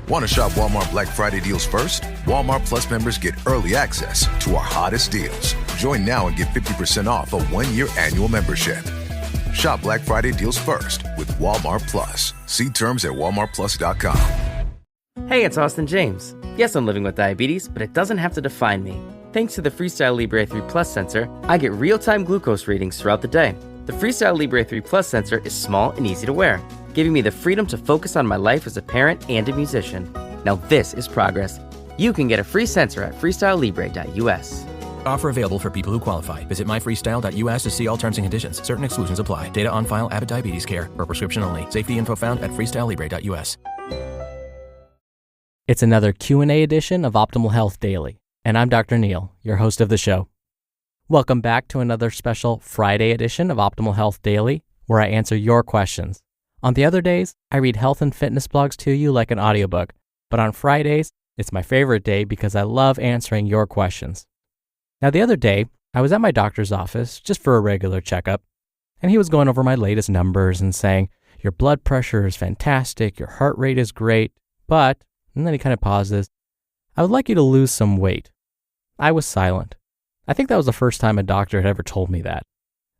Want to shop Walmart Black Friday deals first? Walmart Plus members get early access to our hottest deals. Join now and get 50% off a 1-year annual membership. Shop Black Friday deals first with Walmart Plus. See terms at walmartplus.com. Hey, it's Austin James. Yes, I'm living with diabetes, but it doesn't have to define me. Thanks to the Freestyle Libre 3 Plus sensor, I get real-time glucose readings throughout the day. The Freestyle Libre 3 Plus sensor is small and easy to wear, giving me the freedom to focus on my life as a parent and a musician. Now this is progress. You can get a free sensor at freestylelibre.us. Offer available for people who qualify. Visit myfreestyle.us to see all terms and conditions. Certain exclusions apply. Data on file. Abbott Diabetes Care. For prescription only. Safety info found at freestylelibre.us. It's another Q&A edition of Optimal Health Daily, and I'm Dr. Neal, your host of the show. Welcome back to another special Friday edition of Optimal Health Daily, where I answer your questions. On the other days, I read health and fitness blogs to you like an audiobook, but on Fridays, it's my favorite day because I love answering your questions. Now, the other day, I was at my doctor's office just for a regular checkup, and he was going over my latest numbers and saying, your blood pressure is fantastic, your heart rate is great, but, and then he kind of pauses, I would like you to lose some weight. I was silent. I think that was the first time a doctor had ever told me that.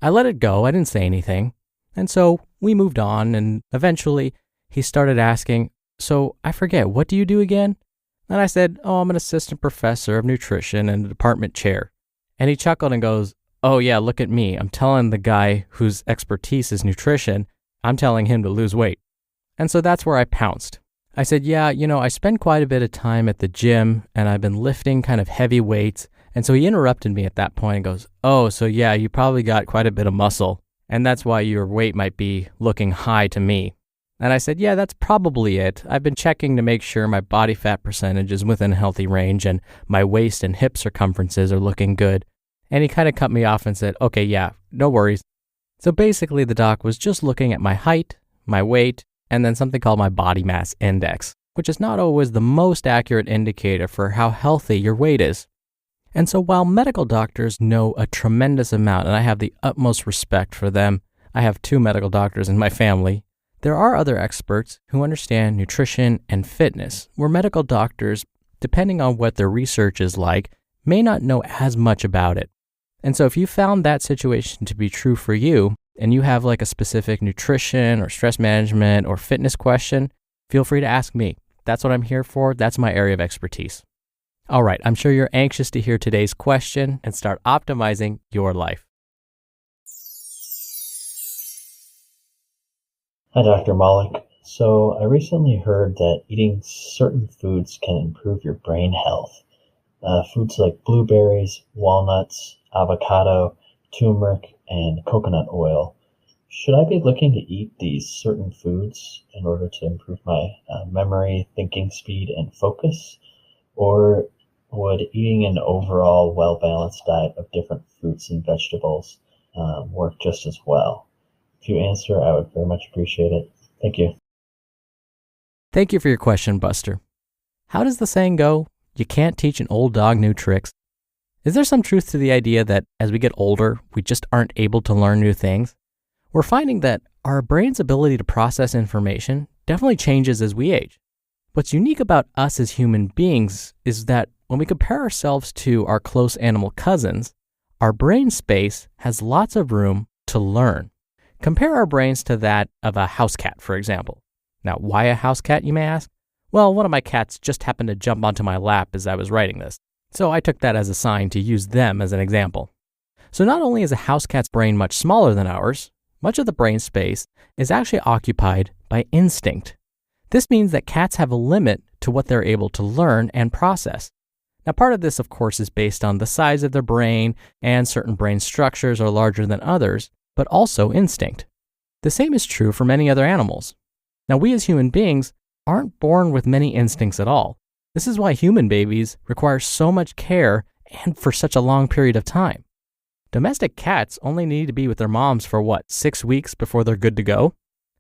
I let it go, I didn't say anything, and so we moved on, and eventually he started asking, so I forget, what do you do again? And I said, I'm an assistant professor of nutrition and a department chair. And he chuckled and goes, oh yeah, look at me. I'm telling the guy whose expertise is nutrition, I'm telling him to lose weight. And so that's where I pounced. I said, yeah, I spend quite a bit of time at the gym and I've been lifting kind of heavy weights. And so he interrupted me at that point and goes, oh, so yeah, you probably got quite a bit of muscle. And that's why your weight might be looking high to me. And I said, yeah, that's probably it. I've been checking to make sure my body fat percentage is within a healthy range and my waist and hip circumferences are looking good. And he kind of cut me off and said, okay, yeah, no worries. So basically the doc was just looking at my height, my weight, and then something called my body mass index, which is not always the most accurate indicator for how healthy your weight is. And so while medical doctors know a tremendous amount, and I have the utmost respect for them, I have 2 medical doctors in my family, there are other experts who understand nutrition and fitness, where medical doctors, depending on what their research is like, may not know as much about it. And so if you found that situation to be true for you, and you have like a specific nutrition or stress management or fitness question, feel free to ask me. That's what I'm here for. That's my area of expertise. All right, I'm sure you're anxious to hear today's question and start optimizing your life. Hi, Dr. Malik. So I recently heard that eating certain foods can improve your brain health. Foods like blueberries, walnuts, avocado, turmeric, and coconut oil. Should I be looking to eat these certain foods in order to improve my memory, thinking speed, and focus? Or would eating an overall well-balanced diet of different fruits and vegetables work just as well? If you answer, I would very much appreciate it. Thank you. Thank you for your question, Buster. How does the saying go? You can't teach an old dog new tricks. Is there some truth to the idea that as we get older, we just aren't able to learn new things? We're finding that our brain's ability to process information definitely changes as we age. What's unique about us as human beings is that when we compare ourselves to our close animal cousins, our brain space has lots of room to learn. Compare our brains to that of a house cat, for example. Now, why a house cat, you may ask? Well, one of my cats just happened to jump onto my lap as I was writing this, so I took that as a sign to use them as an example. So not only is a house cat's brain much smaller than ours, much of the brain space is actually occupied by instinct. This means that cats have a limit to what they're able to learn and process. Now, part of this, of course, is based on the size of their brain, and certain brain structures are larger than others, but also instinct. The same is true for many other animals. Now, we as human beings aren't born with many instincts at all. This is why human babies require so much care and for such a long period of time. Domestic cats only need to be with their moms for 6 weeks before they're good to go?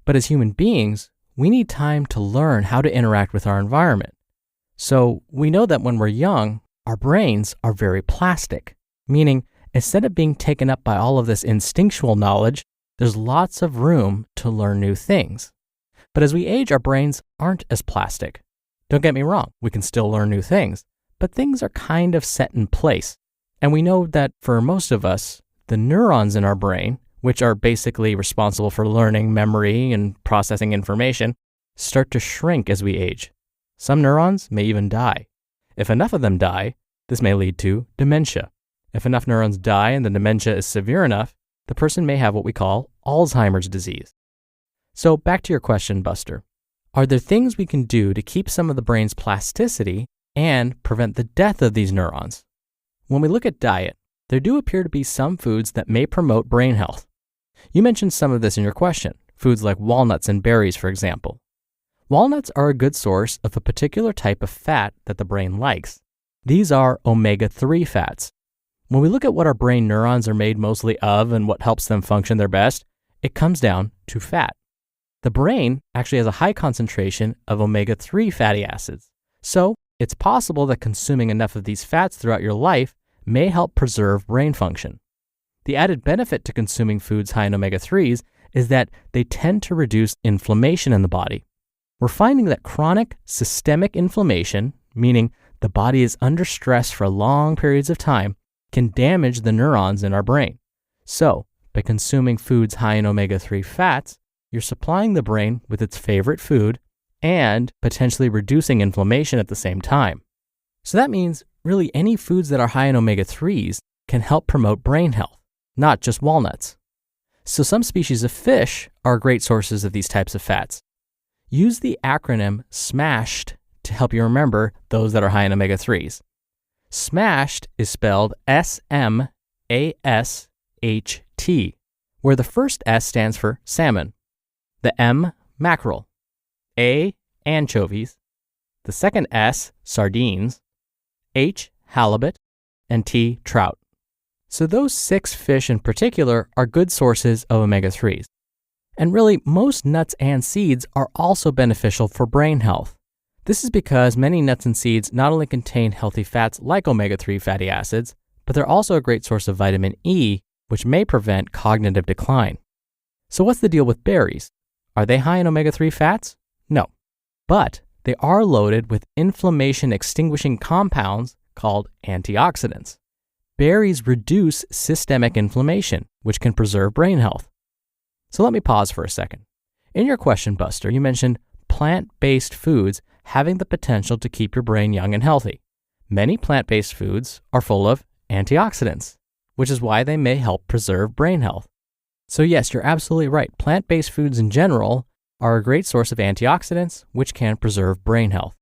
But as human beings, we need time to learn how to interact with our environment. So we know that when we're young, our brains are very plastic, meaning instead of being taken up by all of this instinctual knowledge, there's lots of room to learn new things. But as we age, our brains aren't as plastic. Don't get me wrong, we can still learn new things, but things are kind of set in place. And we know that for most of us, the neurons in our brain, which are basically responsible for learning, memory, and processing information, start to shrink as we age. Some neurons may even die. If enough of them die, this may lead to dementia. If enough neurons die and the dementia is severe enough, the person may have what we call Alzheimer's disease. So back to your question, Buster. Are there things we can do to keep some of the brain's plasticity and prevent the death of these neurons? When we look at diet, there do appear to be some foods that may promote brain health. You mentioned some of this in your question, foods like walnuts and berries, for example. Walnuts are a good source of a particular type of fat that the brain likes. These are omega-3 fats. When we look at what our brain neurons are made mostly of and what helps them function their best, it comes down to fat. The brain actually has a high concentration of omega-3 fatty acids. So it's possible that consuming enough of these fats throughout your life may help preserve brain function. The added benefit to consuming foods high in omega-3s is that they tend to reduce inflammation in the body. We're finding that chronic systemic inflammation, meaning the body is under stress for long periods of time, can damage the neurons in our brain. So, by consuming foods high in omega-3 fats, you're supplying the brain with its favorite food and potentially reducing inflammation at the same time. So that means really any foods that are high in omega-3s can help promote brain health, not just walnuts. So some species of fish are great sources of these types of fats. Use the acronym SMASHED to help you remember those that are high in omega-3s. SMASHED is spelled S-M-A-S-H-T, where the first S stands for salmon, the M, mackerel, A, anchovies, the second S, sardines, H, halibut, and T, trout. So those 6 fish in particular are good sources of omega-3s. And really, most nuts and seeds are also beneficial for brain health. This is because many nuts and seeds not only contain healthy fats like omega-3 fatty acids, but they're also a great source of vitamin E, which may prevent cognitive decline. So what's the deal with berries? Are they high in omega-3 fats? No. But they are loaded with inflammation-extinguishing compounds called antioxidants. Berries reduce systemic inflammation, which can preserve brain health. So let me pause for a second. In your question, Buster, you mentioned plant-based foods having the potential to keep your brain young and healthy. Many plant-based foods are full of antioxidants, which is why they may help preserve brain health. So yes, you're absolutely right. Plant-based foods in general are a great source of antioxidants, which can preserve brain health.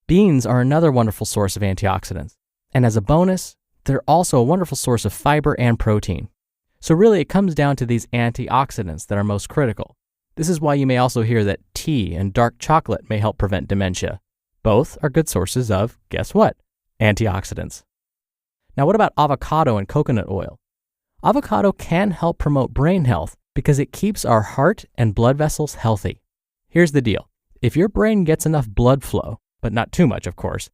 Beans are another wonderful source of antioxidants. And as a bonus, they're also a wonderful source of fiber and protein. So really, it comes down to these antioxidants that are most critical. This is why you may also hear that tea and dark chocolate may help prevent dementia. Both are good sources of, guess what? Antioxidants. Now, what about avocado and coconut oil? Avocado can help promote brain health because it keeps our heart and blood vessels healthy. Here's the deal. If your brain gets enough blood flow, but not too much, of course,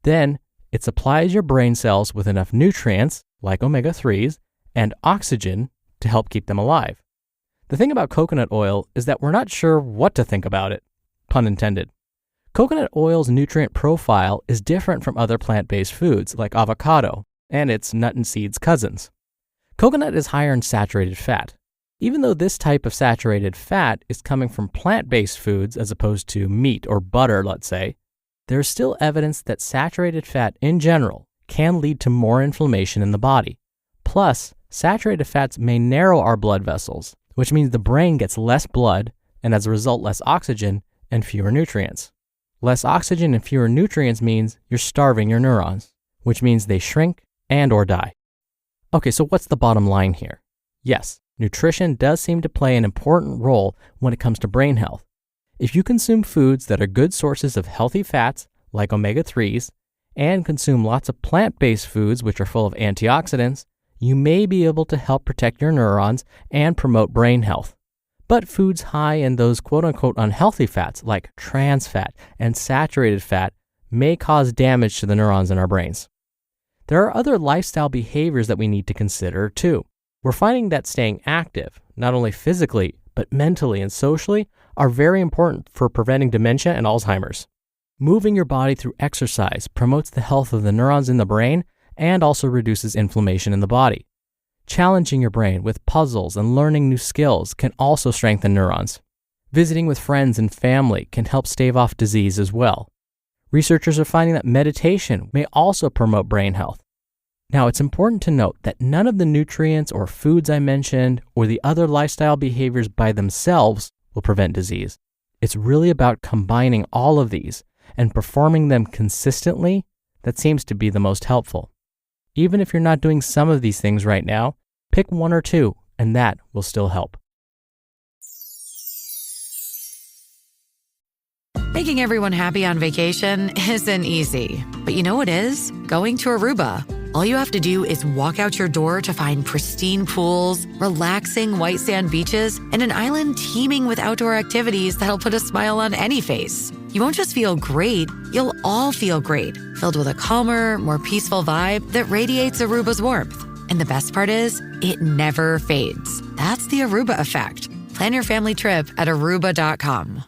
then it supplies your brain cells with enough nutrients, like omega-3s, and oxygen to help keep them alive. The thing about coconut oil is that we're not sure what to think about it, pun intended. Coconut oil's nutrient profile is different from other plant-based foods like avocado and its nut and seeds cousins. Coconut is higher in saturated fat. Even though this type of saturated fat is coming from plant-based foods as opposed to meat or butter, let's say, there's still evidence that saturated fat in general can lead to more inflammation in the body. Plus, saturated fats may narrow our blood vessels, which means the brain gets less blood and as a result less oxygen and fewer nutrients. Less oxygen and fewer nutrients means you're starving your neurons, which means they shrink and or die. Okay, so what's the bottom line here? Yes, nutrition does seem to play an important role when it comes to brain health. If you consume foods that are good sources of healthy fats, like omega-3s, and consume lots of plant-based foods which are full of antioxidants, you may be able to help protect your neurons and promote brain health. But foods high in those quote-unquote unhealthy fats, like trans fat and saturated fat, may cause damage to the neurons in our brains. There are other lifestyle behaviors that we need to consider too. We're finding that staying active, not only physically, but mentally and socially, are very important for preventing dementia and Alzheimer's. Moving your body through exercise promotes the health of the neurons in the brain and also reduces inflammation in the body. Challenging your brain with puzzles and learning new skills can also strengthen neurons. Visiting with friends and family can help stave off disease as well. Researchers are finding that meditation may also promote brain health. Now, it's important to note that none of the nutrients or foods I mentioned or the other lifestyle behaviors by themselves will prevent disease. It's really about combining all of these and performing them consistently that seems to be the most helpful. Even if you're not doing some of these things right now, pick one or two, and that will still help. Making everyone happy on vacation isn't easy, but you know what is? Going to Aruba. All you have to do is walk out your door to find pristine pools, relaxing white sand beaches, and an island teeming with outdoor activities that'll put a smile on any face. You won't just feel great, you'll all feel great, filled with a calmer, more peaceful vibe that radiates Aruba's warmth. And the best part is, it never fades. That's the Aruba effect. Plan your family trip at Aruba.com.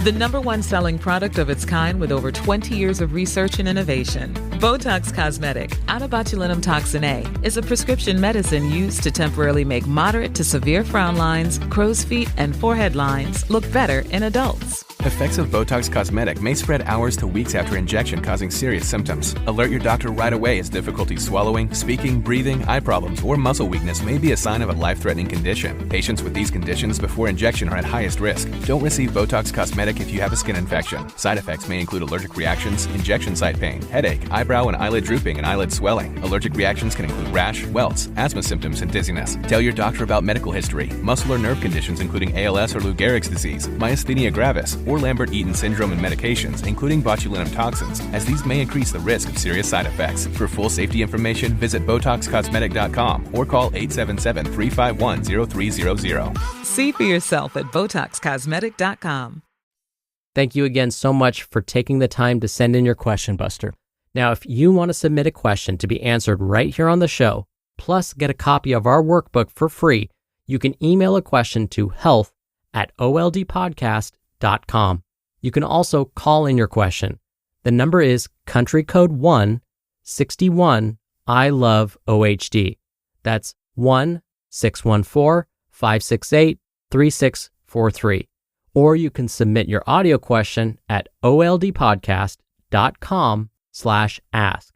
The #1 selling product of its kind with over 20 years of research and innovation. Botox Cosmetic, botulinum toxin A, is a prescription medicine used to temporarily make moderate to severe frown lines, crow's feet, and forehead lines look better in adults. Effects of Botox Cosmetic may spread hours to weeks after injection, causing serious symptoms. Alert your doctor right away as difficulty swallowing, speaking, breathing, eye problems, or muscle weakness may be a sign of a life-threatening condition. Patients with these conditions before injection are at highest risk. Don't receive Botox Cosmetic if you have a skin infection. Side effects may include allergic reactions, injection site pain, headache, eyebrow and eyelid drooping, and eyelid swelling. Allergic reactions can include rash, welts, asthma symptoms, and dizziness. Tell your doctor about medical history, muscle or nerve conditions including ALS or Lou Gehrig's disease, myasthenia gravis, or Lambert-Eaton syndrome and medications, including botulinum toxins, as these may increase the risk of serious side effects. For full safety information, visit BotoxCosmetic.com or call 877-351-0300. See for yourself at BotoxCosmetic.com. Thank you again so much for taking the time to send in your question, Buster. Now, if you want to submit a question to be answered right here on the show, plus get a copy of our workbook for free, you can email a question to health@oldpodcast.com. You can also call in your question. The number is country code 161 I love OHD. That's 1-614-568-3643. Or you can submit your audio question at oldpodcast.com/ask.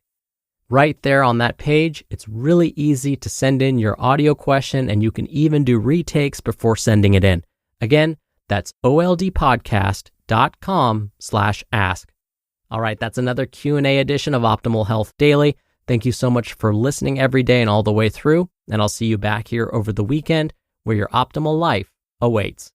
Right there on that page, it's really easy to send in your audio question, and you can even do retakes before sending it in. Again, that's oldpodcast.com/ask. All right, that's another Q&A edition of Optimal Health Daily. Thank you so much for listening every day and all the way through, and I'll see you back here over the weekend where your optimal life awaits.